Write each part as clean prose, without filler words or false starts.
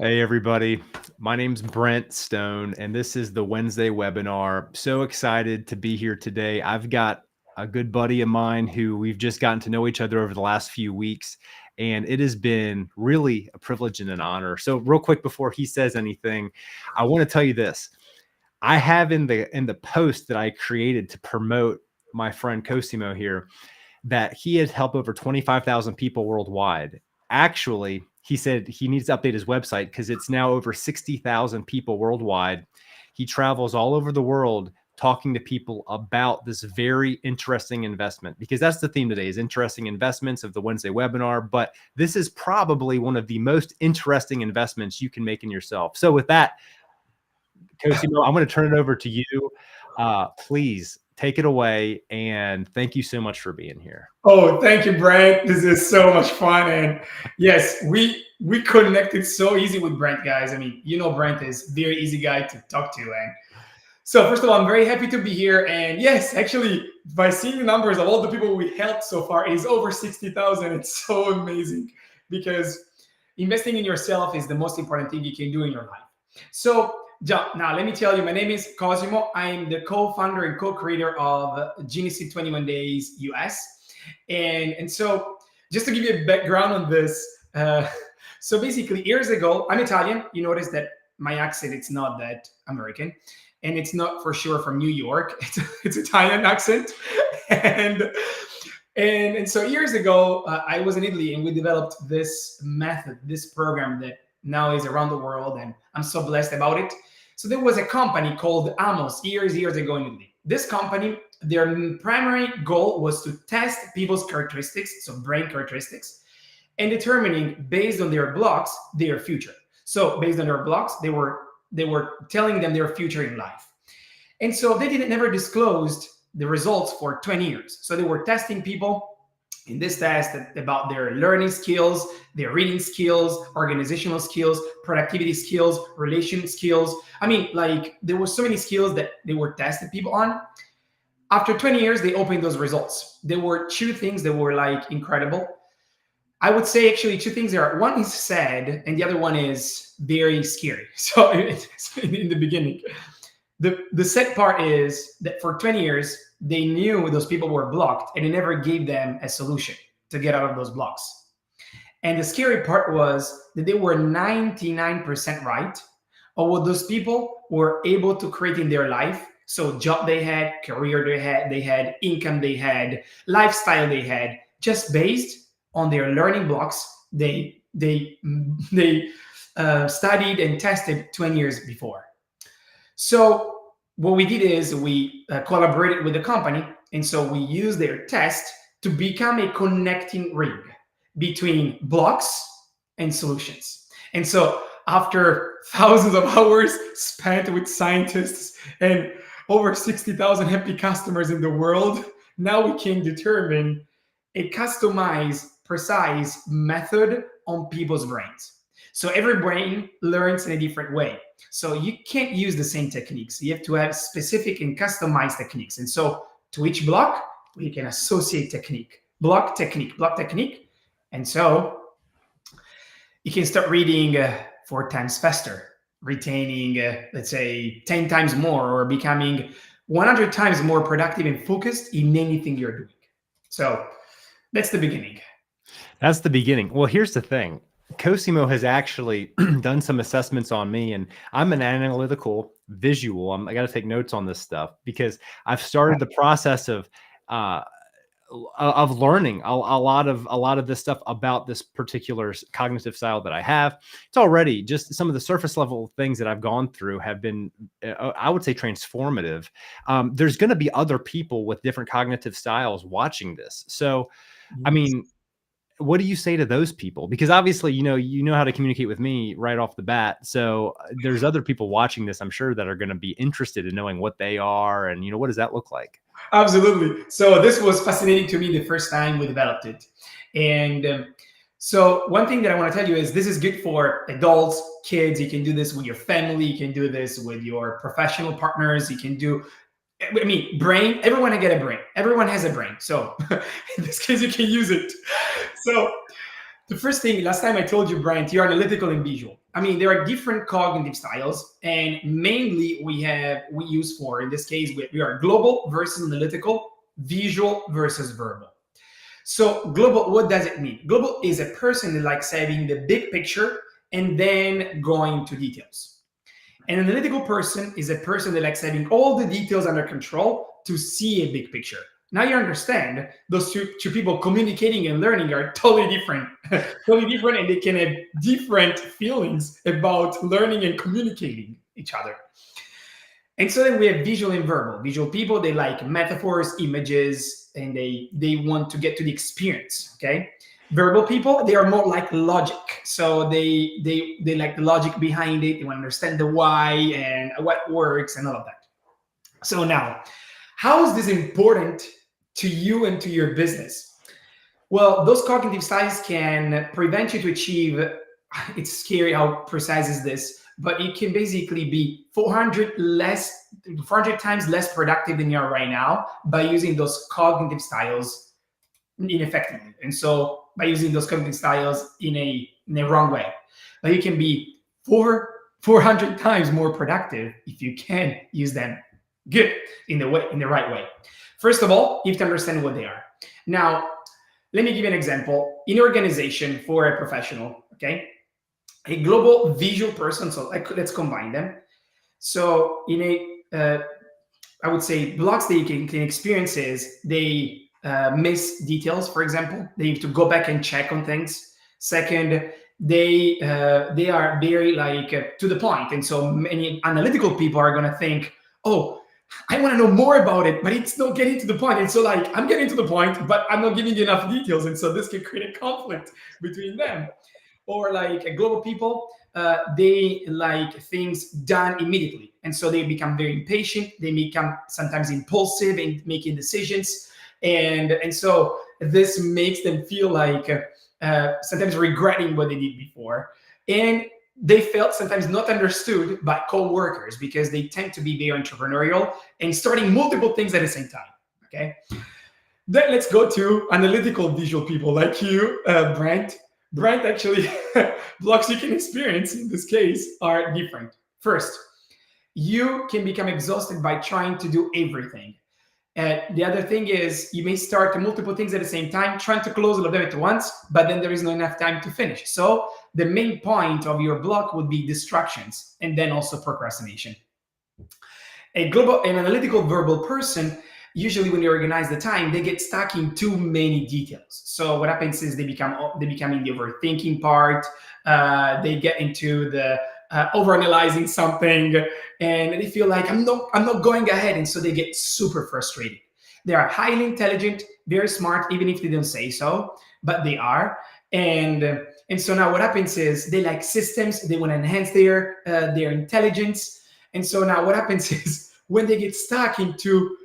Hey, everybody. My name's Brent Stone, and this is the Wednesday webinar. So excited to be here today. I've got a good buddy of mine who we've just gotten to know each other over the last few weeks, and it has been really a privilege and an honor. So real quick before he says anything, I want to tell you this. I have in the post that I created to promote my friend Cosimo here that he had helped over 25,000 people worldwide. Actually, he said he needs to update his website because it's now over 60,000 people worldwide. He travels all over the world talking to people about this very interesting investment, because that's the theme today, is interesting investments of the Wednesday webinar. But this is probably one of the most interesting investments you can make in yourself. So with that, Cosimo, I'm going to turn it over to you. Please take it away. And thank you so much for being here. Oh, thank you, Brent. This is so much fun. And yes, we connected so easy with Brent, guys. I mean, Brent is a very easy guy to talk to. And so first of all, I'm very happy to be here. And yes, actually, by seeing the numbers of all the people we helped so far, is over 60,000. It's so amazing because investing in yourself is the most important thing you can do in your life. So now let me tell you, my name is Cosimo. I'm the co-founder and co-creator of Genius in 21 Days US. And so just to give you a background on this, so basically years ago, I'm Italian. You notice that my accent, it's not that American, and it's not for sure from New York. It's Italian accent. And so years ago, I was in Italy, and we developed this method, this program that now is around the world, and I'm so blessed about it. So there was a company called Amos years ago in Italy. This company, their primary goal was to test people's characteristics, so brain characteristics, and determining based on their blocks their future. So based on their blocks, they were telling them their future in life. And so they never disclosed the results for 20 years. So they were testing people in this test about their learning skills, their reading skills, organizational skills, productivity skills, relation skills. I mean, like there were so many skills that they were testing people on. After 20 years, they opened those results. There were two things that were like incredible. I would say actually two things there. One is sad and the other one is very scary. So in the beginning, the sad part is that for 20 years, they knew those people were blocked and it never gave them a solution to get out of those blocks. And the scary part was that they were 99% right of what those people were able to create in their life. So job they had, career they had income they had, lifestyle they had, just based on their learning blocks they studied and tested 20 years before. So what we did is we collaborated with the company, and so we used their test to become a connecting ring between blocks and solutions. And so after thousands of hours spent with scientists and over 60,000 happy customers in the world, now we can determine a customized, precise method on people's brains. So every brain learns in a different way. So you can't use the same techniques. You have to have specific and customized techniques. And so to each block, we can associate technique, block technique. And so you can start reading 4 times faster, retaining, let's say, 10 times more, or becoming 100 times more productive and focused in anything you're doing. So that's the beginning. That's the beginning. Well, here's the thing. Cosimo has actually done some assessments on me, and I'm an analytical visual. I got to take notes on this stuff because I've started the process of learning a lot of this stuff about this particular cognitive style that I have. It's already just some of the surface level things that I've gone through have been, I would say, transformative. There's going to be other people with different cognitive styles watching this. So, I mean, what do you say to those people? Because obviously, you know how to communicate with me right off the bat. So there's other people watching this, I'm sure, that are going to be interested in knowing what they are and, what does that look like? Absolutely. So this was fascinating to me the first time we developed it. And so one thing that I want to tell you is this is good for adults, kids. You can do this with your family. You can do this with your professional partners. You can do, brain, everyone has a brain. So in this case, you can use it. So The first thing, last time I told you, Brian, you're analytical and visual. I mean, there are different cognitive styles, and mainly we use for, in this case, we are global versus analytical, visual versus verbal. So global, what does it mean? Global is a person that likes having the big picture and then going to details. An analytical person is a person that likes having all the details under control to see a big picture. Now you understand those two people communicating and learning are totally different, totally different, and they can have different feelings about learning and communicating each other. And so then we have visual and verbal. Visual people, they like metaphors, images, and they want to get to the experience. Okay. Verbal people, they are more like logic. So they like the logic behind it. They want to understand the why and what works and all of that. So now, how is this important to you and to your business? Well, those cognitive styles can prevent you to achieve, it's scary how precise is this, but it can basically be 400 times less productive than you are right now by using those cognitive styles ineffectively. And so by using those cognitive styles in a wrong way. But you can be 400 times more productive if you can use them good in the right way. First of all, you have to understand what they are. Now, let me give you an example. In organization for a professional, okay, a global visual person, so let's combine them. So in I would say blocks that you can experience is they miss details, for example. They have to go back and check on things. Second, they are very to the point. And so many analytical people are going to think, oh, I want to know more about it, but it's not getting to the point. And so I'm getting to the point, but I'm not giving you enough details. And so this can create a conflict between them. Or global people, they like things done immediately. And so they become very impatient. They become sometimes impulsive in making decisions. And so this makes them feel like sometimes regretting what they did before. And they felt sometimes not understood by co-workers because they tend to be very entrepreneurial and starting multiple things at the same time, okay? Then let's go to analytical visual people like you, Brent. Brent, actually, blocks you can experience in this case are different. First, you can become exhausted by trying to do everything. The other thing is you may start multiple things at the same time, trying to close all of them at once, but then there is not enough time to finish. So the main point of your block would be distractions and then also procrastination. An analytical verbal person, usually when you organize the time, they get stuck in too many details. So what happens is they become in the overthinking part. They get into the overanalyzing something, and they feel like I'm not going ahead, and so they get super frustrated. They are highly intelligent, very smart, even if they don't say so, but they are. And so now what happens is they like systems. They want to enhance their intelligence. And so now what happens is when they get stuck into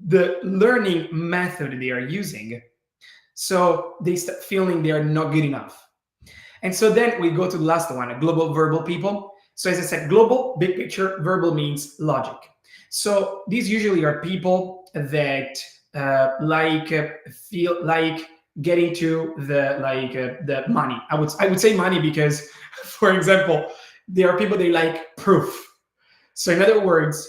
the learning method they are using, so they start feeling they are not good enough. And so then we go to the last one, global verbal people. So as I said, global, big picture, verbal means logic. So these usually are people that feel like getting to the money. I would say money because, for example, there are people they like proof. So in other words,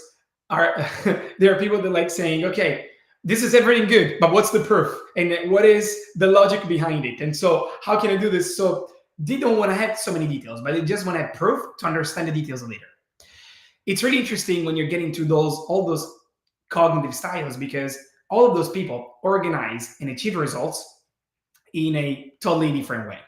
there are people that like saying, okay, this is everything good, but what's the proof? And what is the logic behind it? And so how can I do this? So they don't want to have so many details, but they just want to have proof to understand the details later. It's really interesting when you're getting to all those cognitive styles because all of those people organize and achieve results in a totally different way.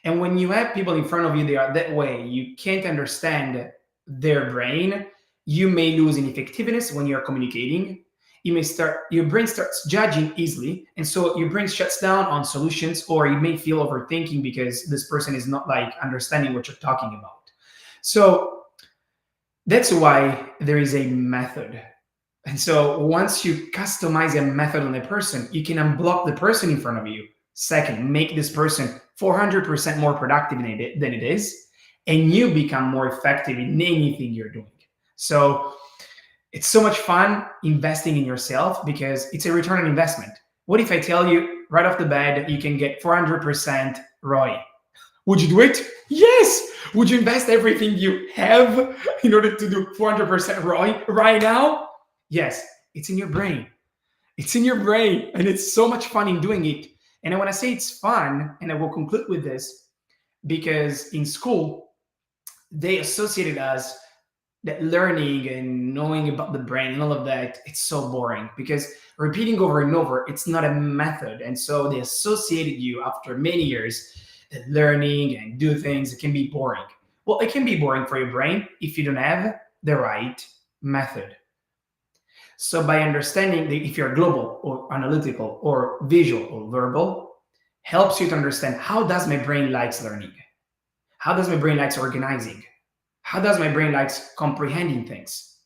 And when you have people in front of you, they are that way, you can't understand their brain. You may lose in effectiveness when you're communicating. Your brain starts judging easily. And so your brain shuts down on solutions, or you may feel overthinking because this person is not understanding what you're talking about. So that's why there is a method. And so once you customize a method on a person, you can unblock the person in front of you. Second, make this person 400% more productive than it is, and you become more effective in anything you're doing. So it's so much fun investing in yourself because it's a return on investment. What if I tell you right off the bat that you can get 400% ROI? Would you do it? Yes. Would you invest everything you have in order to do 400% ROI right now? Yes. It's in your brain. It's in your brain, and it's so much fun in doing it. And I want to say it's fun, and I will conclude with this because in school they associated us that learning and knowing about the brain and all of that, it's so boring because repeating over and over, it's not a method. And so they associated you after many years that learning and do things, it can be boring. Well, it can be boring for your brain if you don't have the right method. So by understanding that if you're global or analytical or visual or verbal, helps you to understand how does my brain likes learning? How does my brain likes organizing? How does my brain likes comprehending things?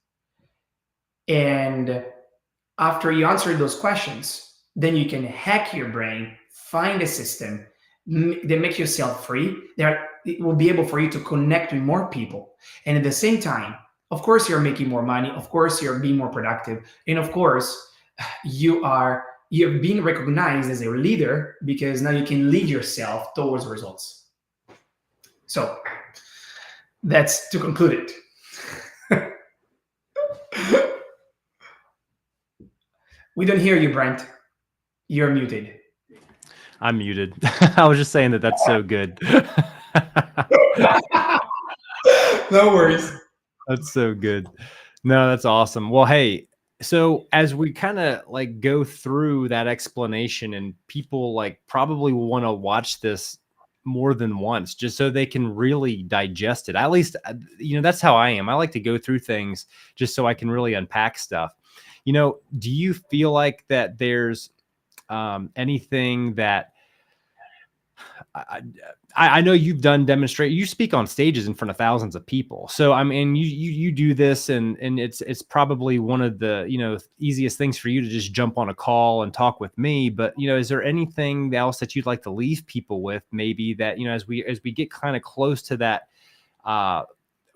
And after you answer those questions, then you can hack your brain, find a system that makes yourself free. It will be able for you to connect with more people. And at the same time, of course, you're making more money. Of course, you're being more productive. And of course, you're being recognized as a leader because now you can lead yourself towards results. So that's to conclude it. We don't hear you, Brent. You're muted. I'm muted. I was just saying that that's so good. No worries. That's so good. No, that's awesome. Well, hey, so as we kind of like go through that explanation, and people like probably will want to watch this more than once just so they can really digest it. At least, that's how I am. I like to go through things just so I can really unpack stuff. Do you feel like that there's anything that I know you've done you speak on stages in front of thousands of people. So, I mean, you do this and it's probably one of the, easiest things for you to just jump on a call and talk with me. But, is there anything else that you'd like to leave people with, maybe that, as we get kind of close to that,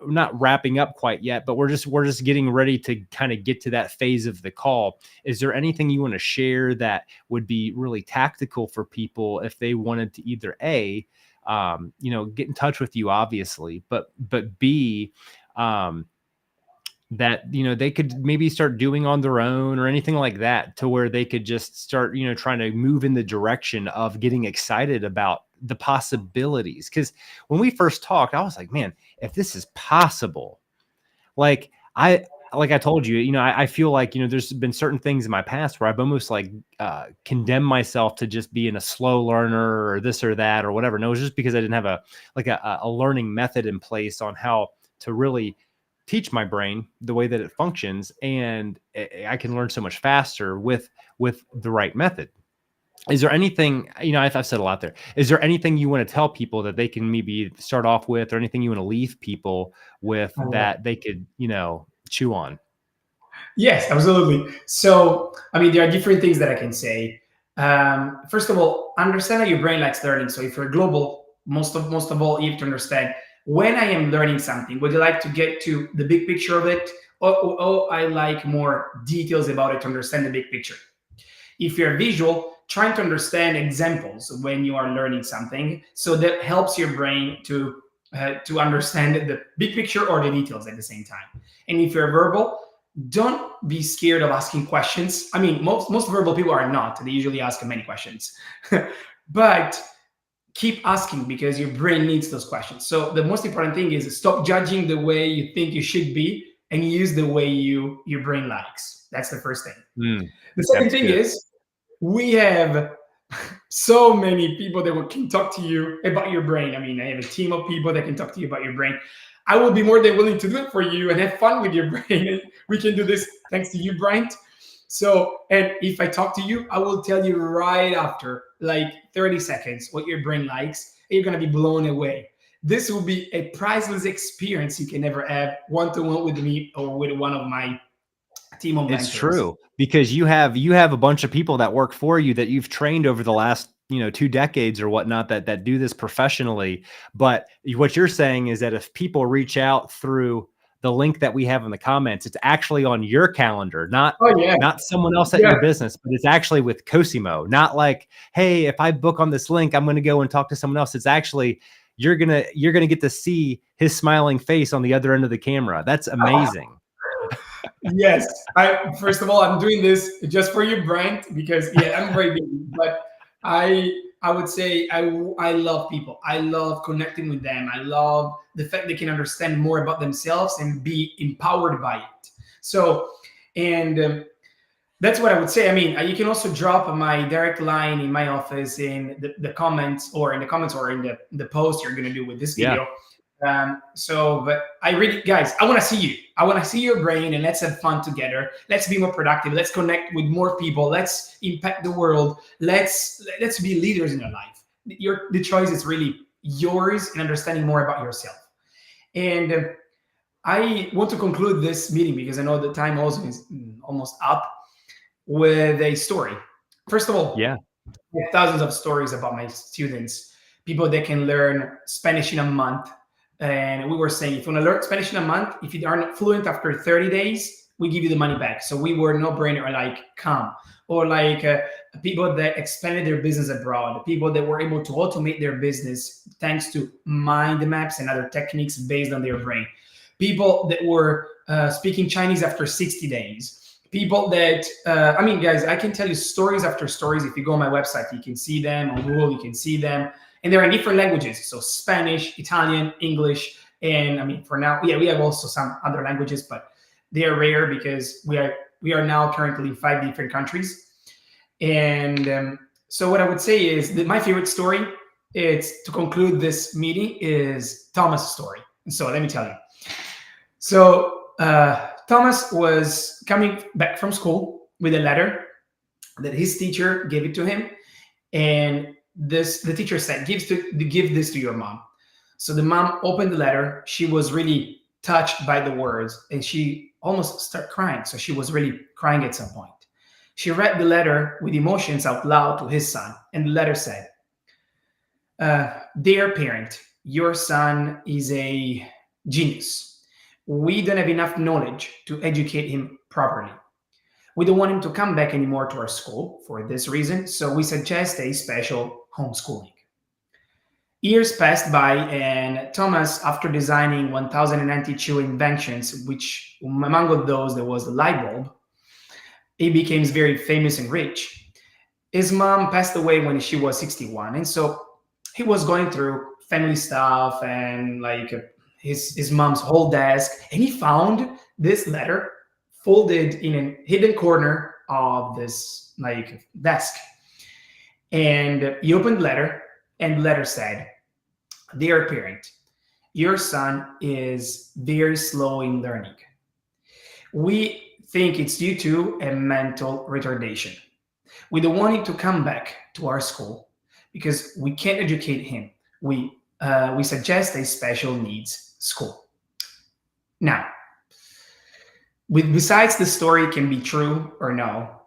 not wrapping up quite yet, but we're just getting ready to kind of get to that phase of the call. Is there anything you want to share that would be really tactical for people if they wanted to either A, get in touch with you, obviously, but B, that, they could maybe start doing on their own or anything like that, to where they could just start, trying to move in the direction of getting excited about the possibilities. Because when we first talked, I was like, man, if this is possible, like I told you, I feel like, there's been certain things in my past where I've almost like condemned myself to just being a slow learner or this or that or whatever. No, it was just because I didn't have a learning method in place on how to really teach my brain the way that it functions. And I can learn so much faster with the right method. Is there anything, I've said a lot there. Is there anything you want to tell people that they can maybe start off with, or anything you want to leave people with that they could, chew on? Yes, absolutely. So, I mean, there are different things that I can say. First of all, understand how your brain likes learning. So if you're global, most of all, you have to understand when I am learning something, would you like to get to the big picture of it? Or I like more details about it to understand the big picture. If you're visual, trying to understand examples when you are learning something, so that helps your brain to understand the big picture or the details at the same time. And if you're verbal, don't be scared of asking questions. I mean, most verbal people are not. They usually ask many questions. But keep asking because your brain needs those questions. So the most important thing is stop judging the way you think you should be and use the way your brain likes. That's the first thing. The second thing is, we have so many people that can talk to you about your brain. I mean, I have a team of people that can talk to you about your brain. I will be more than willing to do it for you and have fun with your brain. And we can do this thanks to you, Bryant. So, and if I talk to you, I will tell you right after, like 30 seconds, what your brain likes. And you're going to be blown away. This will be a priceless experience you can never have one-to-one with me or with one of my team of mentors. It's true, because you have a bunch of people that work for you that you've trained over the last 2 decades or whatnot that do this professionally. But what you're saying is that if people reach out through the link that we have in the comments, it's actually on your calendar, not someone else at your business, but it's actually with Cosimo. Not like, hey, if I book on this link, I'm going to go and talk to someone else. It's actually, you're gonna get to see his smiling face on the other end of the camera. That's amazing. Yes. I first of all, I'm doing this just for you, Brent, because yeah, I'm very busy. But I would say I love people. I love connecting with them. I love the fact they can understand more about themselves and be empowered by it. So, and that's what I would say. I mean, you can also drop my direct line in my office in the comments, or in the comments, or in the post you're going to do with this Yeah. video. But I really, guys, I want to see you. I want to see your brain, and let's have fun together. Let's be more productive. Let's connect with more people. Let's impact the world. Let's be leaders in your life. The choice is really yours, in understanding more about yourself. And I want to conclude this meeting, because I know the time also is almost up, with a story. First of all, Yeah. I have thousands of stories about my students, people that can learn Spanish in a month. And we were saying, if you want to learn Spanish in a month, if you aren't fluent after 30 days, we give you the money back. So we were no brainer, like, come. Or like people that expanded their business abroad, people that were able to automate their business thanks to mind maps and other techniques based on their brain. People that were speaking Chinese after 60 days. People that, I mean, guys, I can tell you stories after stories. If you go on my website, you can see them. On Google, you can see them. And they're in different languages. So Spanish, Italian, English. And I mean, for now, yeah, we have also some other languages, but they are rare, because we are now currently in 5 different countries. And so what I would say is that my favorite story, it's to conclude this meeting, is Thomas' story. And so let me tell you. So Thomas was coming back from school with a letter that his teacher gave it to him, and the teacher said, give this to your mom. So the mom opened the letter. She was really touched by the words, and she almost started crying. So she was really crying at some point. She read the letter with emotions out loud to his son, and the letter said, "Dear parent, your son is a genius. We don't have enough knowledge to educate him properly. We don't want him to come back anymore to our school for this reason, so we suggest a special homeschooling." Years passed by, and Thomas, after designing 1092 inventions, which among those there was the light bulb, he became very famous and rich. His mom passed away when she was 61, and so he was going through family stuff and like his mom's whole desk, and he found this letter folded in a hidden corner of this like desk. And he opened the letter, and the letter said, "Dear parent, your son is very slow in learning. We think it's due to a mental retardation. We don't want him to come back to our school because we can't educate him. We suggest a special needs school." Now, besides the story can be true or no,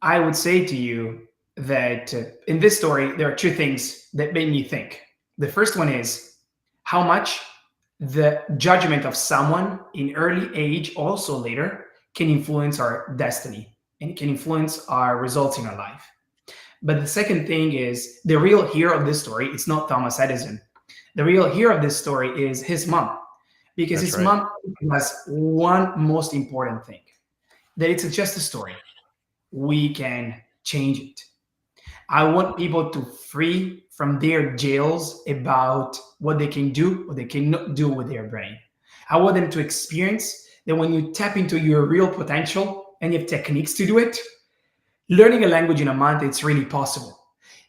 I would say to you that in this story, there are two things that made me think. The first one is how much the judgment of someone in early age, also later, can influence our destiny and it can influence our results in our life. But the second thing is the real hero of this story, it's not Thomas Edison. The real hero of this story is his mom, because That's his right. mom has one most important thing, that it's just a story. We can change it. I want people to free from their jails about what they can do, what they cannot do with their brain. I want them to experience that when you tap into your real potential and you have techniques to do it, learning a language in a month, it's really possible.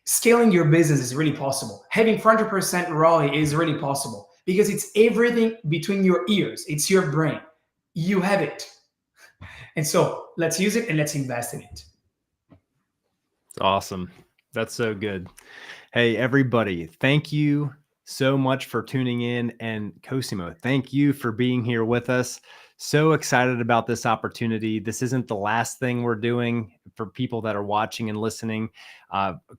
Scaling your business is really possible. Having 100% ROI is really possible, because it's everything between your ears. It's your brain. You have it. And so let's use it and let's invest in it. It's awesome. That's so good. Hey, everybody, thank you so much for tuning in. And Cosimo, thank you for being here with us. So excited about this opportunity. This isn't the last thing we're doing for people that are watching and listening,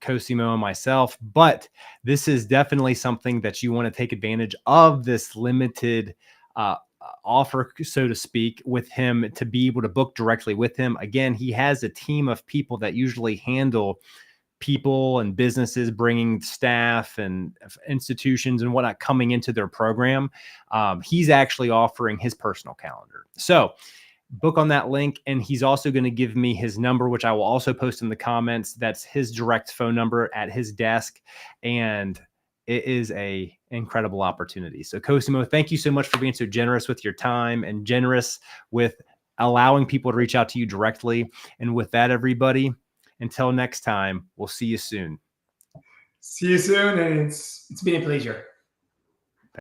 Cosimo and myself, but this is definitely something that you want to take advantage of, this limited offer, so to speak, with him, to be able to book directly with him. Again, he has a team of people that usually handle people and businesses bringing staff and institutions and whatnot coming into their program. He's actually offering his personal calendar. So book on that link. And he's also going to give me his number, which I will also post in the comments. That's his direct phone number at his desk. And it is a incredible opportunity. So Cosimo, thank you so much for being so generous with your time and generous with allowing people to reach out to you directly. And with that, everybody, until next time, we'll see you soon. See you soon. And it's been a pleasure.